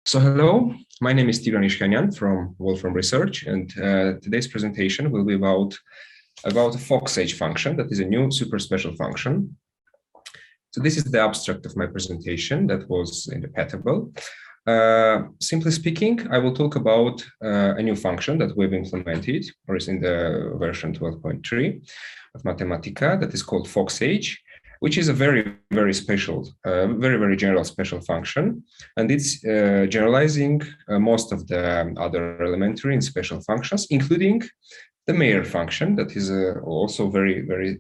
So hello, my name is Tigran Ishkanyan from Wolfram Research, and today's presentation will be about a FoxH function that is a new super special function. So this is the abstract of my presentation that was in the pathable. Simply speaking, I will talk about a new function that we've implemented, or is in the version 12.3 of Mathematica, that is called FoxH, which is a very, very special, very general special function. And it's generalizing most of the other elementary and special functions, including the MeijerG function, that is also very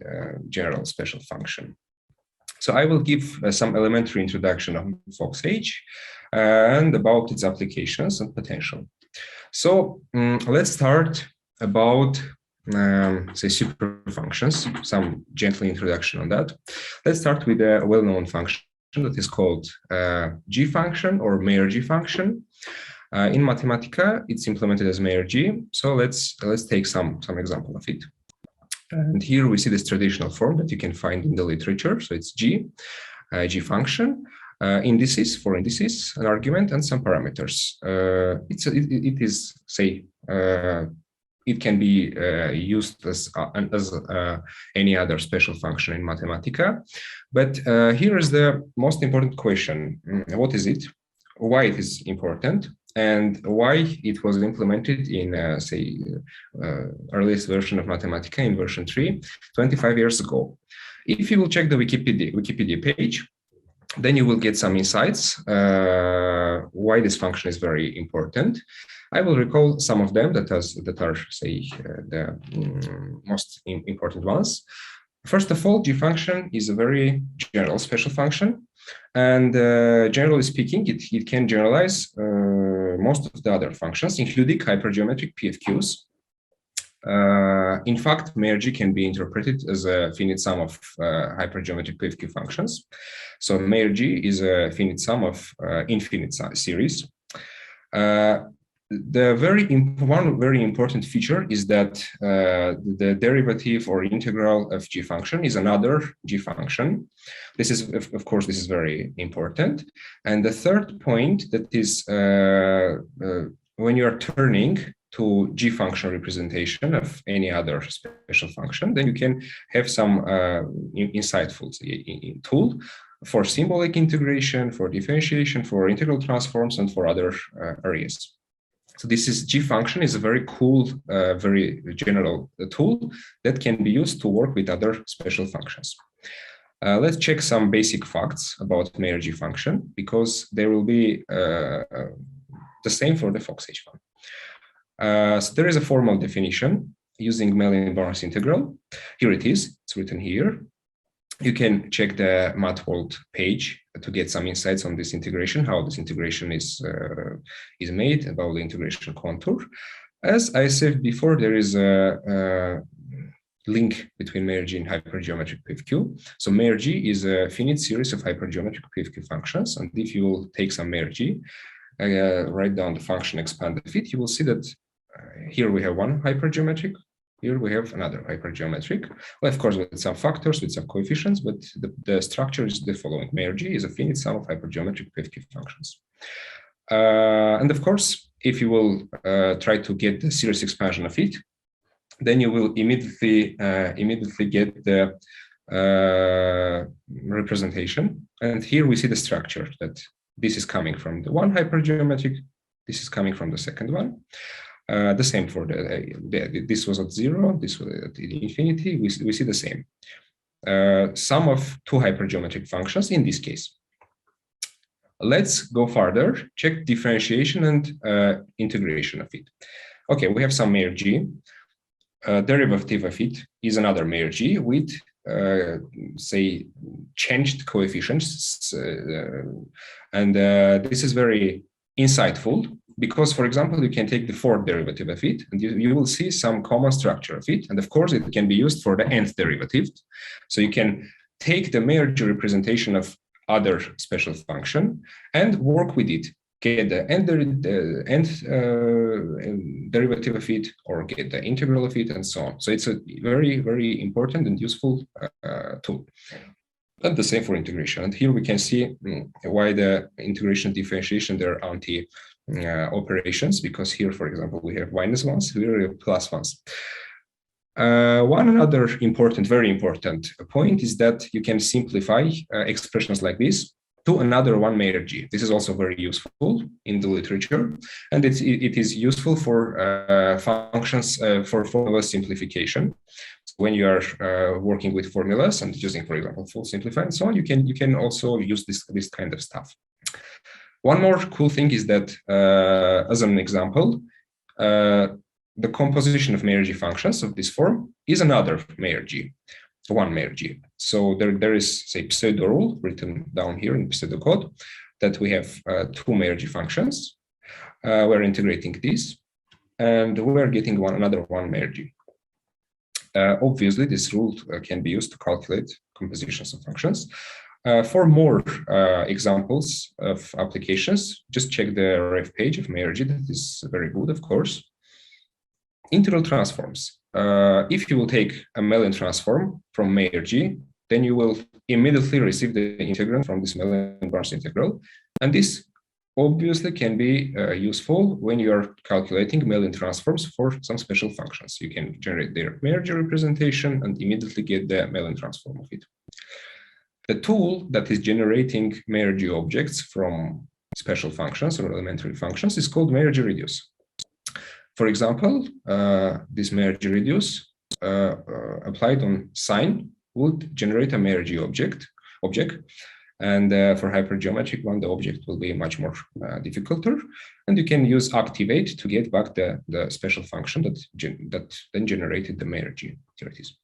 general special function. So I will give some elementary introduction of FoxH and about its applications and potential. So let's start about say superfunctions, some gentle introduction on that. Let's start with a well-known function that is called G function or MeijerG function. In Mathematica, it's implemented as MeijerG. So let's take some example of it. And here we see this traditional form that you can find in the literature. So it's G function, indices, four indices, an argument, and some parameters. It is say it can be used as any other special function in Mathematica. But here is the most important question. What is it? Why it is important? And why it was implemented in, earliest version of Mathematica in version 3, 25 years ago. If you will check the Wikipedia page, then you will get some insights why this function is very important. I will recall some of them that are say, the most important ones. First of all, G function is a very general special function. And generally speaking, it can generalize most of the other functions, including hypergeometric PFQs. In fact, MeijerG can be interpreted as a finite sum of hypergeometric PFQ functions. So MeijerG is a finite sum of infinite series. One very important feature is that the derivative or integral of G function is another G function. This is, of course, this is very important. And the third point that is when you are turning to G function representation of any other special function, then you can have some insightful tool for symbolic integration, for differentiation, for integral transforms, and for other areas. So this is G function is a very cool, very general tool that can be used to work with other special functions. Let's check some basic facts about MeijerG function, because they will be the same for the FoxH one. So there is a formal definition using Mellin-Barnes integral. Here it is, it's written here. You can check the MathWorld page to get some insights on this integration, how this integration is made, about the integration contour. As I said before, there is a link between MeijerG and hypergeometric PFQ. So MeijerG is a finite series of hypergeometric PFQ functions. And if you will take some MeijerG, write down the function, expand the fit, you will see that here we have one hypergeometric. Here we have another hypergeometric, well, of course, with some factors, with some coefficients, but the structure is the following. MeijerG is a finite sum of hypergeometric PFQ functions. And of course, if you will try to get the series expansion of it, then you will immediately get the representation. And here we see the structure that this is coming from the one hypergeometric, this is coming from the second one. The same for this was at 0, this was at infinity, we see the same. Sum of two hypergeometric functions in this case. Let's go further, check differentiation and integration of it. Okay, we have some MeijerG. Derivative of it is another MeijerG with, say, changed coefficients. And this is very insightful, because, for example, you can take the fourth derivative of it, and you will see some common structure of it. And of course, it can be used for the nth derivative. So you can take the MeijerG representation of other special function and work with it, get the nth derivative of it, or get the integral of it, and so on. So it's a very important and useful tool. And the same for integration. And here we can see why the integration differentiation, they're anti operations, because here, for example, we have -1s, here we have +1s. One another important, very important point is that you can simplify expressions like this to another one MeijerG. This is also very useful in the literature, and it is useful for functions for formula simplification. So when you are working with formulas and using, for example, full simplify and so on, you can also use this kind of stuff. One more cool thing is that, as an example, the composition of MeijerG functions of this form is another MeijerG, one MeijerG. So there is, say, pseudo rule written down here in pseudocode that we have two MeijerG functions. We're integrating this, and we're getting another one MeijerG. Obviously, this rule can be used to calculate compositions of functions. For more examples of applications, just check the ref page of MeijerG. That is very good, of course. Integral transforms. If you will take a Mellin transform from MeijerG, then you will immediately receive the integrand from this Mellin-Barnes integral. And this obviously can be useful when you are calculating Mellin transforms for some special functions. You can generate their MeijerG representation and immediately get the Mellin transform of it. The tool that is generating MeijerG objects from special functions or elementary functions is called MeijerG Reduce. For example, this MeijerG Reduce applied on sine would generate a MeijerG object, and for hypergeometric one, the object will be much more difficulter, and you can use activate to get back the special function that then generated the MeijerG. Here it is.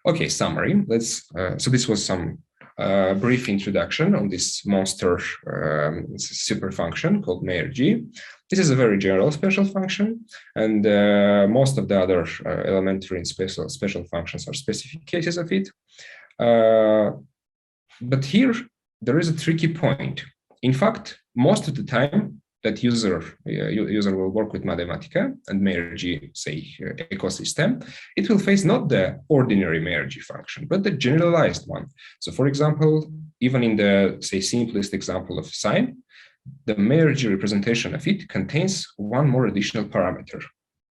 Okay, summary. So this was some brief introduction on this monster super function called MeijerG. This is a very general special function, and most of the other elementary and special functions are specific cases of it. But here, there is a tricky point. In fact, most of the time that user will work with Mathematica and MeijerG, say, ecosystem, it will face not the ordinary MeijerG function, but the generalized one. So for example, even in the, say, simplest example of sine, the MeijerG representation of it contains one more additional parameter.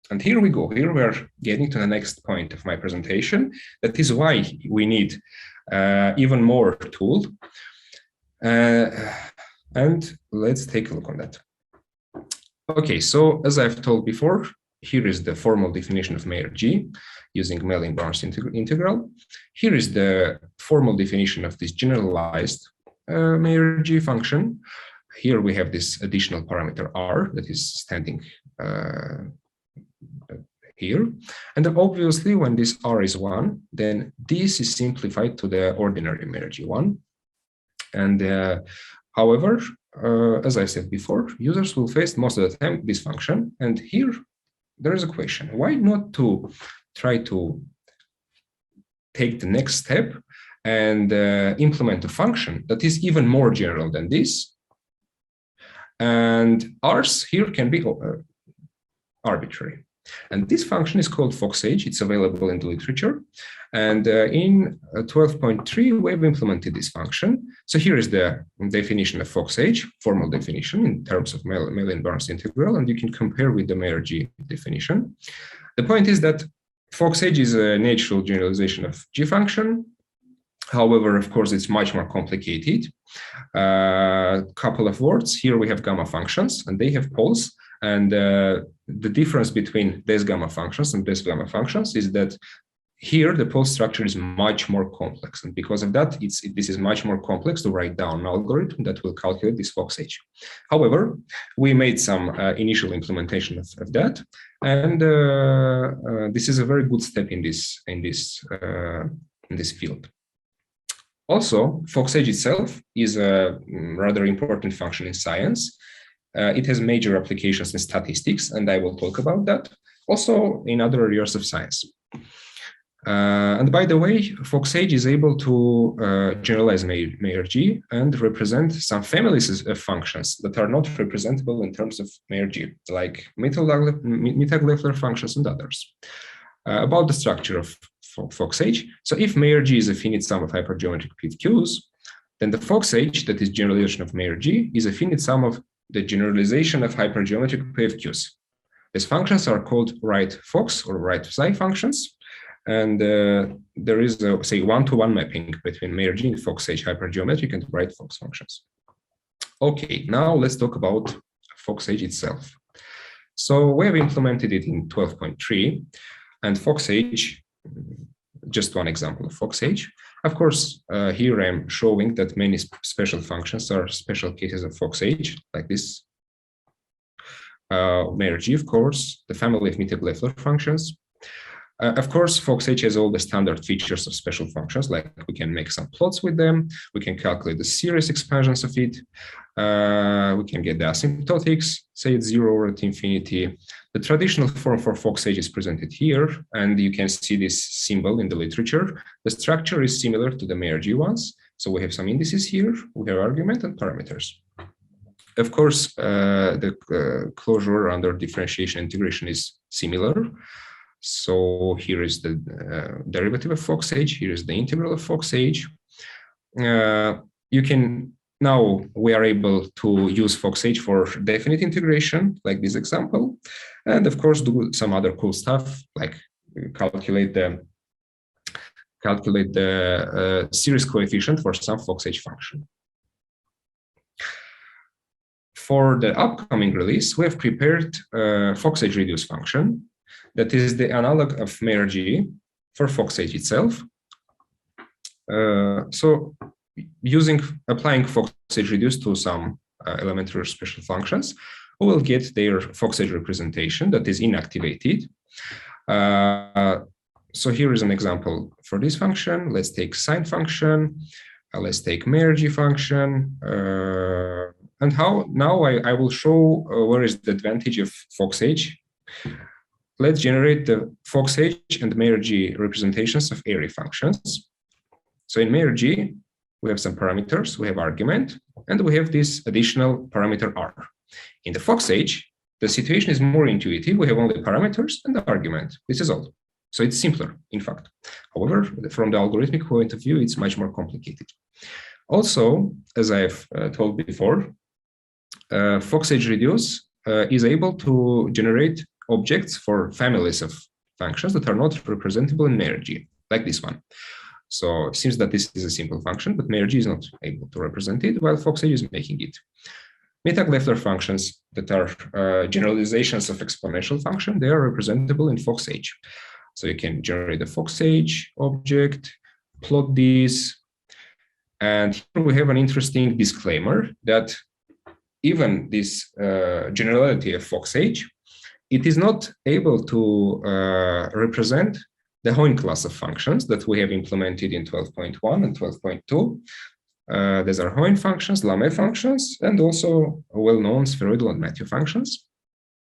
And here we go. Here we are getting to the next point of my presentation. That is why we need even more tool. And let's take a look on that. Okay, so as I've told before, here is the formal definition of MeijerG using Mellin-Barnes integral. Here is the formal definition of this generalized MeijerG function. Here we have this additional parameter r that is standing here. And obviously, when this r is 1, then this is simplified to the ordinary MeijerG one. And however, as I said before, users will face most of the time this function. And here there is a question: why not to try to take the next step and implement a function that is even more general than this? And ours here can be arbitrary. And this function is called FoxH. It's available in the literature. And in 12.3, we've implemented this function. So here is the definition of FoxH, formal definition in terms of Mellin-Barnes integral, and you can compare with the MeijerG definition. The point is that FoxH is a natural generalization of G function. However, of course, it's much more complicated. Couple of words. Here we have gamma functions, and they have poles. And the difference between these gamma functions and these gamma functions is that here the pole structure is much more complex. And because of that, this is much more complex to write down an algorithm that will calculate this FoxH. However, we made some initial implementation of that. And this is a very good step in this field. Also, FoxH itself is a rather important function in science. It has major applications in statistics, and I will talk about that. Also in other areas of science. And by the way, FoxH is able to generalize MeijerG and represent some families of functions that are not representable in terms of MeijerG, like Mittag-Leffler functions and others. about the structure of FoxH. So if MeijerG is a finite sum of hypergeometric PFQs, then the FoxH, that is generalization of MeijerG, is a finite sum of the generalization of hypergeometric PFQs. These functions are called right Fox or right psi functions. And there is a, say, one-to-one mapping between MeijerG and FoxH hypergeometric and right Fox functions. Okay, now let's talk about FoxH itself. So we have implemented it in 12.3, and FoxH, just one example of FoxH. Of course, here I'm showing that many special functions are special cases of FoxH, like this. MeijerG, of course, the family of Mittag-Leffler functions. Of course, FoxH has all the standard features of special functions, like we can make some plots with them, we can calculate the series expansions of it, we can get the asymptotics, say it's 0 over at infinity. The traditional form for FoxH is presented here, and you can see this symbol in the literature. The structure is similar to the MeijerG ones. So we have some indices here, we have argument and parameters. Of course, the closure under differentiation integration is similar. So here is the derivative of FoxH, here is the integral of FoxH. You can, now we are able to use FoxH for definite integration, like this example, and of course do some other cool stuff, like calculate the series coefficient for some FoxH function. For the upcoming release, we have prepared Fox HReduce function. That is the analog of MeijerG for FoxH itself. So applying Fox HReduce to some elementary special functions, we will get their FoxH representation that is inactivated. So here is an example for this function. Let's take sine function. Let's take MeijerG function. And how now I will show where is the advantage of FoxH. Let's generate the FoxH and MeijerG representations of array functions. So in MeijerG, we have some parameters, we have argument, and we have this additional parameter r. In the FoxH, the situation is more intuitive. We have only parameters and the argument. This is all. So it's simpler, in fact. However, from the algorithmic point of view, it's much more complicated. Also, as I've told before, Fox HReduce is able to generate objects for families of functions that are not representable in MeijerG, like this one. So it seems that this is a simple function, but MeijerG is not able to represent it, while FoxH is making it. Mittag-Leffler functions that are generalizations of exponential function, they are representable in FoxH. So you can generate a FoxH object, plot this, and here we have an interesting disclaimer that even this generality of FoxH, it is not able to represent the Hoyne class of functions that we have implemented in 12.1 and 12.2. These are Hoyne functions, Lamé functions, and also well-known spheroidal and Mathieu functions.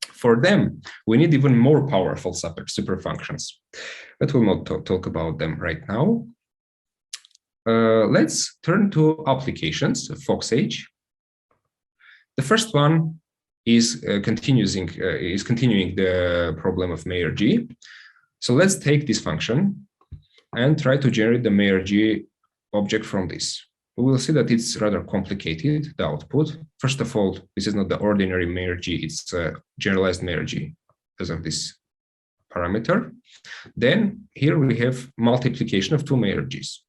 For them, we need even more powerful super functions, but we'll not talk about them right now. Let's turn to applications of FoxH. The first one is continuing the problem of MeijerG. So let's take this function and try to generate the MeijerG object from this. We will see that it's rather complicated, the output. First of all, this is not the ordinary MeijerG, it's a generalized MeijerG because of this parameter. Then here we have multiplication of two MeijerGs.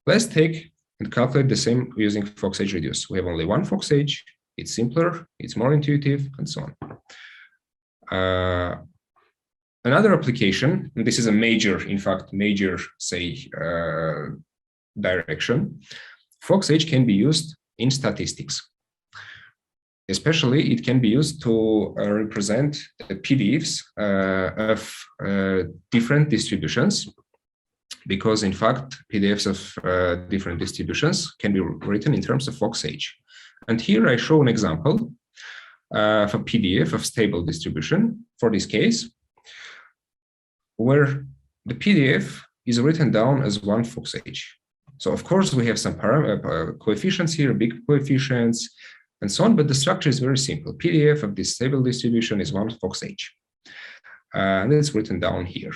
Let's take and calculate the same using Fox HReduce. We have only one FoxH. It's simpler, it's more intuitive, and so on. Another application, and this is a major direction, FoxH can be used in statistics. Especially, it can be used to represent the PDFs of different distributions, because in fact, PDFs of different distributions can be written in terms of FoxH. And here I show an example of a PDF of stable distribution for this case, where the PDF is written down as one FoxH. So of course we have some coefficients here, big coefficients, and so on, but the structure is very simple. PDF of this stable distribution is one FoxH, and it's written down here.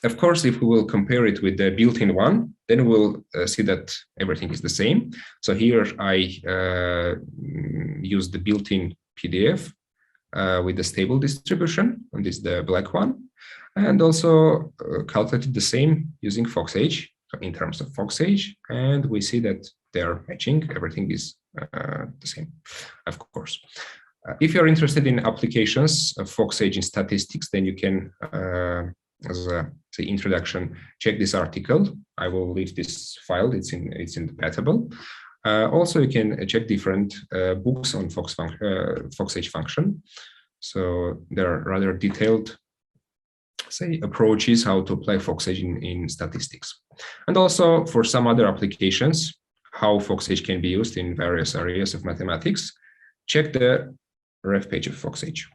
Of course, if we will compare it with the built-in one, then we'll see that everything is the same. So here I use the built-in PDF with the stable distribution, and this is the black one, and also calculated the same using FoxH in terms of FoxH, and we see that they're matching. Everything is the same, of course. If you're interested in applications of FoxH in statistics, then you can, as a say introduction, check this article. I will leave this file. It's in the Pathable. Also, you can check different books on FoxH function. So there are rather detailed, say, approaches how to apply FoxH in statistics, and also for some other applications, how FoxH can be used in various areas of mathematics. Check the ref page of FoxH.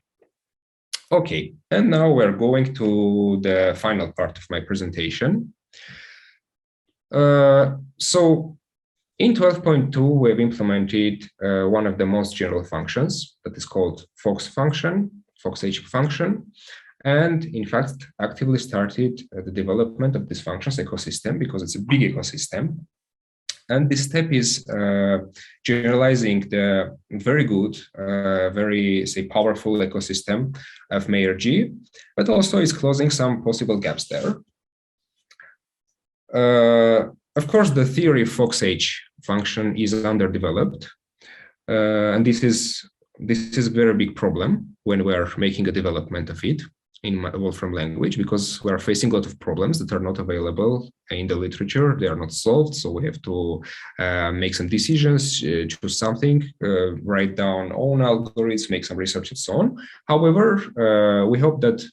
Okay, and now we're going to the final part of my presentation. So in 12.2, we have implemented one of the most general functions that is called Fox function, FoxH function, and in fact actively started the development of this functions ecosystem because it's a big ecosystem. And this step is generalizing the very good, very, say, powerful ecosystem of MeijerG, but also is closing some possible gaps there. Of course, the theory of FoxH function is underdeveloped, and this is a very big problem when we are making a development of it in Wolfram language, because we are facing a lot of problems that are not available in the literature. They are not solved, so we have to make some decisions, choose something, write down own algorithms, make some research, and so on. However, we hope that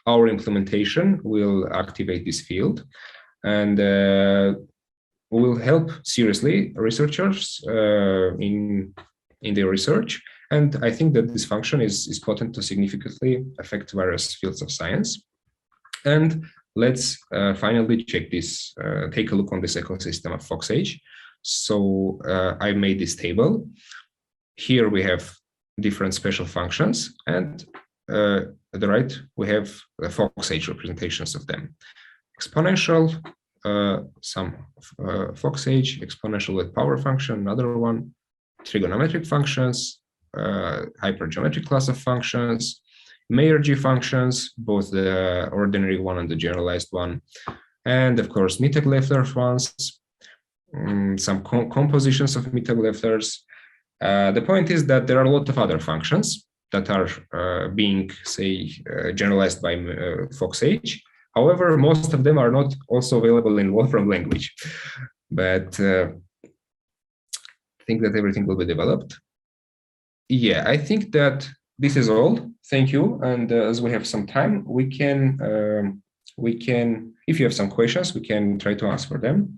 our implementation will activate this field and will help seriously researchers in their research. And I think that this function is potent to significantly affect various fields of science. And let's finally check this, take a look on this ecosystem of FoxH. So I made this table. Here we have different special functions, and at the right, we have the FoxH representations of them. Exponential, some FoxH, exponential with power function, another one, trigonometric functions, hypergeometric class of functions, MeijerG functions, both the ordinary one and the generalized one, and of course Mittag-Leffler ones, some compositions of Mittag-Lefflers. The point is that there are a lot of other functions that are being, say, generalized by FoxH. However, most of them are not also available in Wolfram language, but I think that everything will be developed. Yeah, I think that this is all. Thank you. And as we have some time, we can, if you have some questions, we can try to answer them.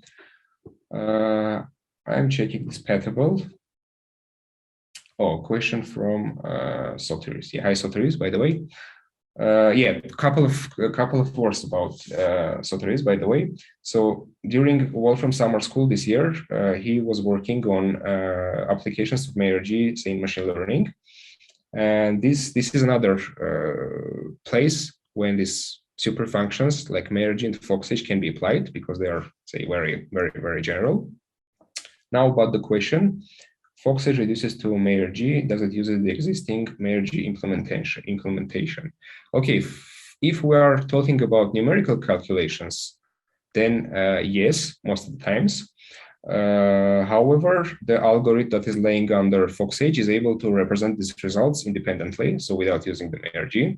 I'm checking this Pathable. Oh, question from Sotiris. Yeah, hi Sotiris, by the way. Yeah, a couple of words about Sotiris, by the way. So during Wolfram Summer School this year, he was working on applications of MeijerG, say, in machine learning, and this is another place when these super functions like MeijerG and FoxH can be applied, because they are, say, very general. Now about the question. FoxH reduces to MeijerG. Does it use the existing MeijerG implementation? Okay, if we are talking about numerical calculations, then yes, most of the times. However, the algorithm that is laying under FoxH is able to represent these results independently, so without using the MeijerG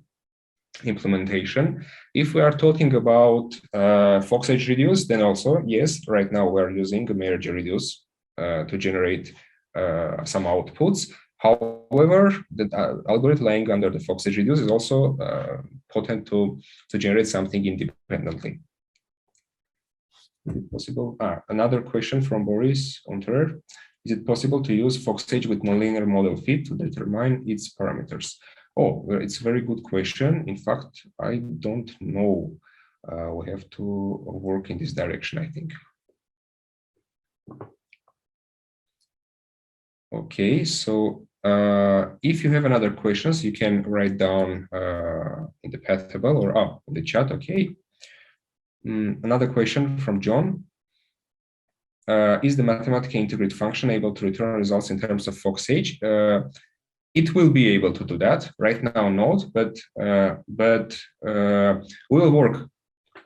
implementation. If we are talking about FoxH Reduce, then also yes, right now we are using MeijerG Reduce to generate some outputs. However, the algorithm lying under the FoxH Reduce is also potent to generate something independently. Is it possible? Another question from Boris Unterer. Is it possible to use FoxH with nonlinear model fit to determine its parameters? Oh, it's a very good question. In fact, I don't know. We have to work in this direction, I think. Okay, so if you have another questions, you can write down in the Pathable or in the chat. Okay. Another question from John. Is the Mathematica integrate function able to return results in terms of FoxH? It will be able to do that. Right now, not, but we will work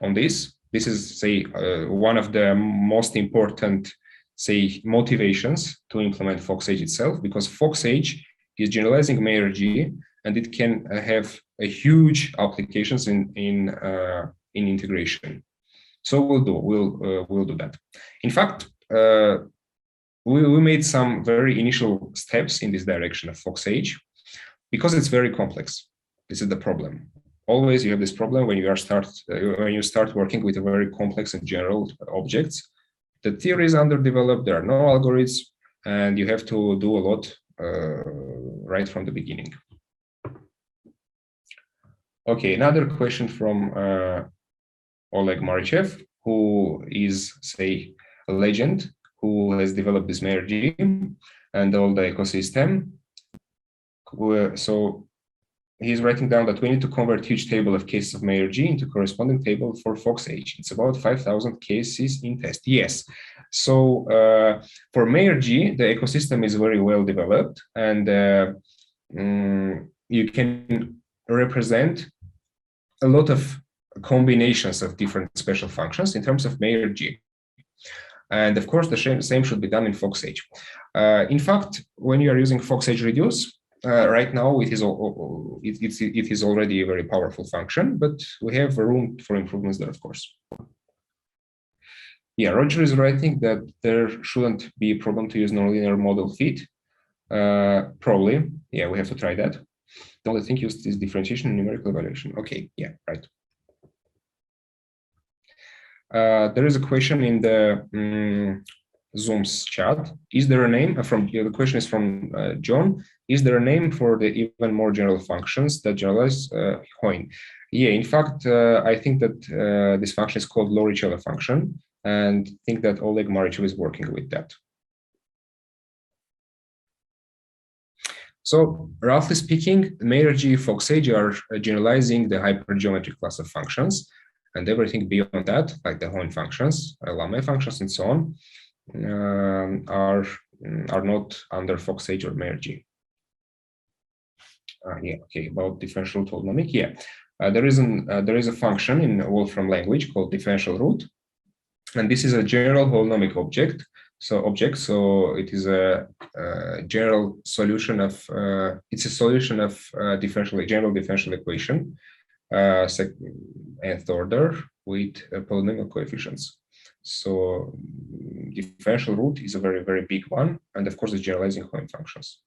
on this. This is, say, one of the most important, say, motivations to implement FoxH itself, because FoxH is generalizing MeijerG, and it can have a huge applications in integration. So we'll do that. In fact, we made some very initial steps in this direction of FoxH because it's very complex. This is the problem. Always you have this problem when you start working with a very complex and general objects. The theory is underdeveloped. There are no algorithms, and you have to do a lot right from the beginning. Okay, another question from Oleg Marichev, who is, say, a legend who has developed this MeijerG and all the ecosystem. So he's writing down that we need to convert huge table of cases of MeijerG into corresponding table for FoxH. It's about 5,000 cases in test. Yes. So for MeijerG, the ecosystem is very well developed, and you can represent a lot of combinations of different special functions in terms of MeijerG. And of course, the same should be done in FoxH. In fact, when you are using Fox HReduce, right now it is already a very powerful function, but we have room for improvements there, of course. Yeah, Roger is writing that there shouldn't be a problem to use nonlinear model fit. Probably, yeah, we have to try that. The only thing used is differentiation and numerical evaluation. Okay, yeah, right. There is a question in the Zoom's chat. Is there a name the question is from John. Is there a name for the even more general functions that generalize Hoyne? Yeah, in fact, I think that this function is called Lorentz function, and I think that Oleg Marichev is working with that. So roughly speaking, MeijerG, FoxH are generalizing the hypergeometric class of functions, and everything beyond that, like the Hoyne functions, Lamé functions, and so on, are not under FoxH or MeijerG. Yeah, okay, about differential root holonomic. Yeah, there is a function in Wolfram language called differential root, and this is a general holonomic object. So it is a general solution of it's a solution of general differential equation, nth order with polynomial coefficients. So differential root is a very, very big one, and of course it's generalizing Hoyne functions.